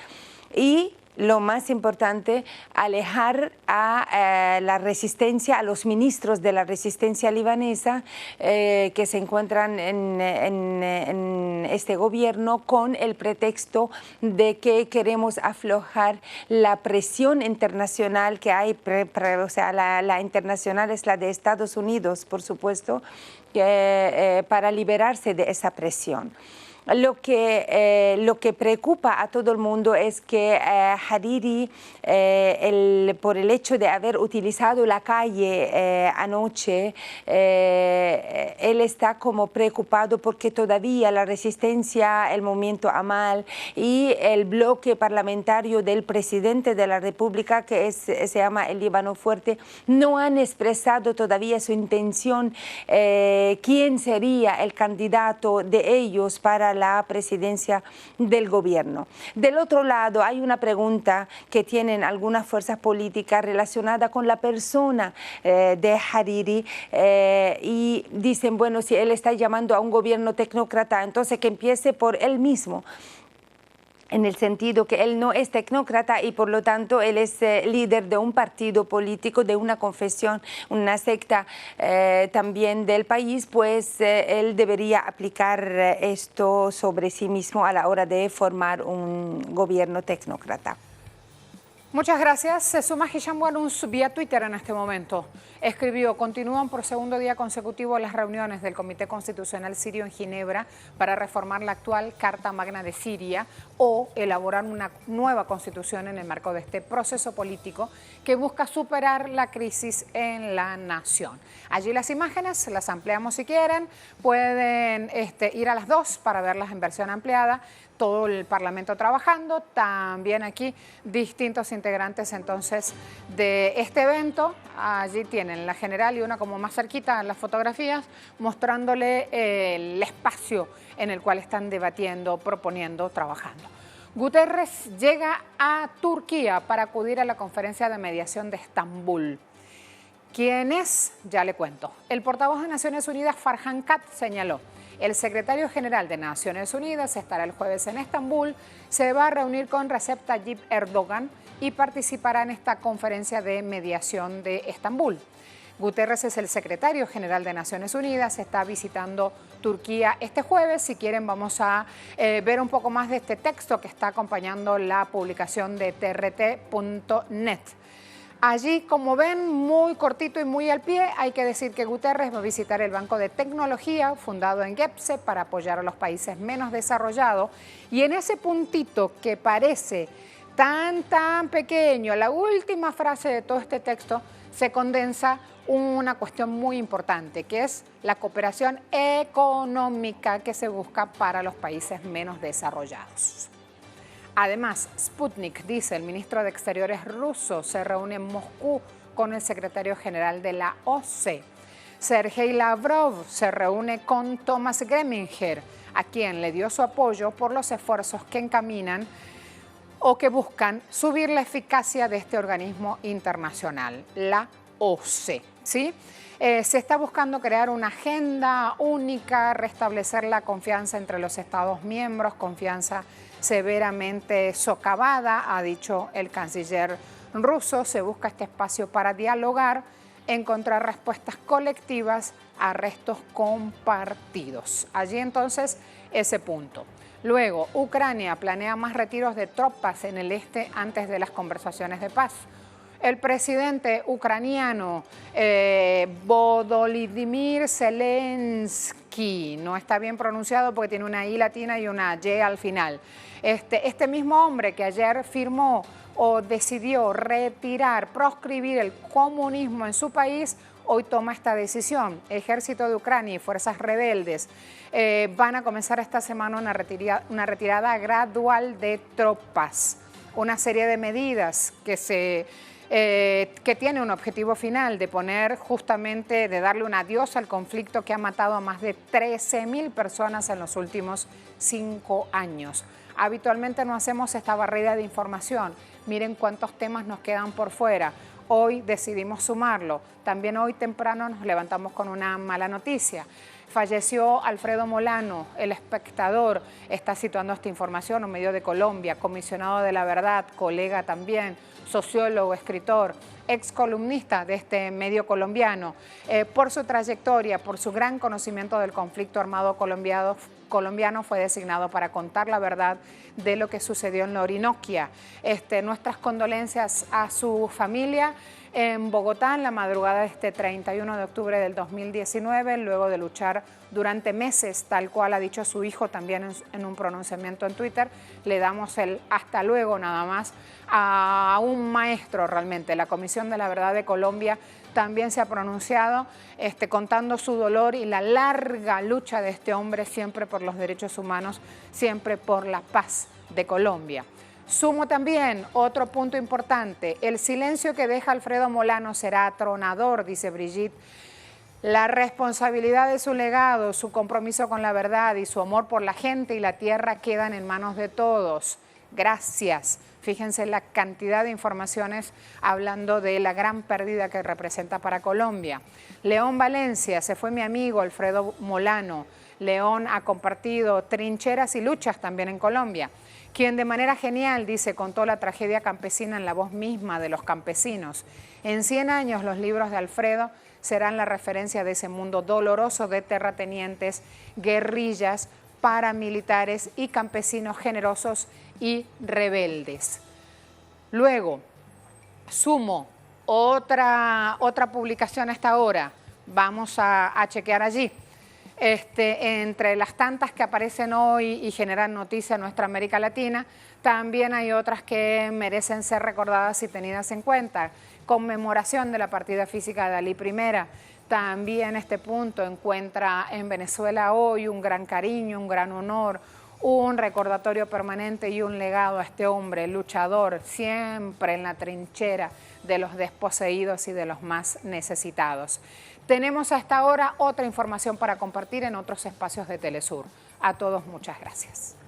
y lo más importante, alejar a la resistencia, a los ministros de la resistencia libanesa que se encuentran en este gobierno con el pretexto de que queremos aflojar la presión internacional que hay, la internacional es la de Estados Unidos, por supuesto, para liberarse de esa presión. Lo que preocupa a todo el mundo es que Hariri, por el hecho de haber utilizado la calle anoche, él está como preocupado porque todavía la resistencia, el movimiento Amal y el bloque parlamentario del presidente de la República, que se llama el Líbano Fuerte, no han expresado todavía su intención, quién sería el candidato de ellos para la presidencia del gobierno. Del otro lado, hay una pregunta que tienen algunas fuerzas políticas relacionada con la persona de Hariri y dicen, bueno, si él está llamando a un gobierno tecnócrata, entonces que empiece por él mismo, en el sentido que él no es tecnócrata y por lo tanto él es líder de un partido político, de una confesión, una secta también del país, pues él debería aplicar esto sobre sí mismo a la hora de formar un gobierno tecnócrata. Muchas gracias. Se suma Hisham Wanus vía Twitter en este momento. Escribió, continúan por segundo día consecutivo las reuniones del Comité Constitucional Sirio en Ginebra para reformar la actual Carta Magna de Siria o elaborar una nueva constitución en el marco de este proceso político que busca superar la crisis en la nación. Allí las imágenes, las ampliamos si quieren, pueden ir a las 2 para verlas en versión ampliada. Todo el Parlamento trabajando, también aquí distintos integrantes entonces de este evento. Allí tienen la general y una como más cerquita las fotografías, mostrándole el espacio en el cual están debatiendo, proponiendo, trabajando. Guterres llega a Turquía para acudir a la conferencia de mediación de Estambul. ¿Quién es? Ya le cuento. El portavoz de Naciones Unidas, Farhan Khat, señaló: el secretario general de Naciones Unidas estará el jueves en Estambul, se va a reunir con Recep Tayyip Erdogan y participará en esta conferencia de mediación de Estambul. Guterres es el secretario general de Naciones Unidas, está visitando Turquía este jueves. Si quieren, vamos a ver un poco más de este texto que está acompañando la publicación de trt.net. Allí, como ven, muy cortito y muy al pie, hay que decir que Guterres va a visitar el Banco de Tecnología fundado en Gebze para apoyar a los países menos desarrollados. Y en ese puntito que parece tan pequeño, la última frase de todo este texto, se condensa una cuestión muy importante, que es la cooperación económica que se busca para los países menos desarrollados. Además, Sputnik, dice el ministro de Exteriores ruso, se reúne en Moscú con el secretario general de la OCDE. Sergei Lavrov se reúne con Thomas Greminger, a quien le dio su apoyo por los esfuerzos que encaminan o que buscan subir la eficacia de este organismo internacional, la OCDE. ¿Sí? Se está buscando crear una agenda única, restablecer la confianza entre los Estados miembros, confianza severamente socavada, ha dicho el canciller ruso. Se busca este espacio para dialogar, encontrar respuestas colectivas a retos compartidos. Allí entonces ese punto. Luego, Ucrania planea más retiros de tropas en el este antes de las conversaciones de paz. El presidente ucraniano Volodymyr Zelensky, no está bien pronunciado porque tiene una I latina y una Y al final. Este mismo hombre que ayer firmó o decidió retirar, proscribir el comunismo en su país, hoy toma esta decisión. Ejército de Ucrania y fuerzas rebeldes van a comenzar esta semana una retirada gradual de tropas. Una serie de medidas que tiene un objetivo final de poner justamente, de darle un adiós al conflicto que ha matado a más de 13.000 personas en los últimos 5 años. Habitualmente no hacemos esta barrera de información. Miren cuántos temas nos quedan por fuera. Hoy decidimos sumarlo. También hoy temprano nos levantamos con una mala noticia. Falleció Alfredo Molano, El Espectador, está situando esta información, un medio de Colombia, comisionado de la verdad, colega también, sociólogo, escritor, ex columnista de este medio colombiano. Por su trayectoria, por su gran conocimiento del conflicto armado colombiano, fue designado para contar la verdad de lo que sucedió en la Orinoquia. Nuestras condolencias a su familia en Bogotá en la madrugada de este 31 de octubre del 2019, luego de luchar durante meses, tal cual ha dicho su hijo también en un pronunciamiento en Twitter. Le damos el hasta luego nada más a un maestro realmente. La Comisión de la Verdad de Colombia también se ha pronunciado contando su dolor y la larga lucha de este hombre siempre por los derechos humanos, siempre por la paz de Colombia. Sumo también otro punto importante: el silencio que deja Alfredo Molano será atronador, dice Brigitte. La responsabilidad de su legado, su compromiso con la verdad y su amor por la gente y la tierra quedan en manos de todos. Gracias. Fíjense la cantidad de informaciones hablando de la gran pérdida que representa para Colombia. León Valencia, se fue mi amigo Alfredo Molano. León ha compartido trincheras y luchas también en Colombia, quien de manera genial, dice, contó la tragedia campesina en la voz misma de los campesinos. En 100 años los libros de Alfredo serán la referencia de ese mundo doloroso de terratenientes, guerrillas, paramilitares y campesinos generosos y rebeldes. Luego, sumo otra publicación a esta hora. Vamos a chequear allí. Entre las tantas que aparecen hoy y generan noticia en nuestra América Latina, también hay otras que merecen ser recordadas y tenidas en cuenta. Conmemoración de la partida física de Dalí I. También este punto encuentra en Venezuela hoy un gran cariño, un gran honor, Un recordatorio permanente y un legado a este hombre luchador, siempre en la trinchera de los desposeídos y de los más necesitados. Tenemos hasta ahora otra información para compartir en otros espacios de Telesur. A todos muchas gracias.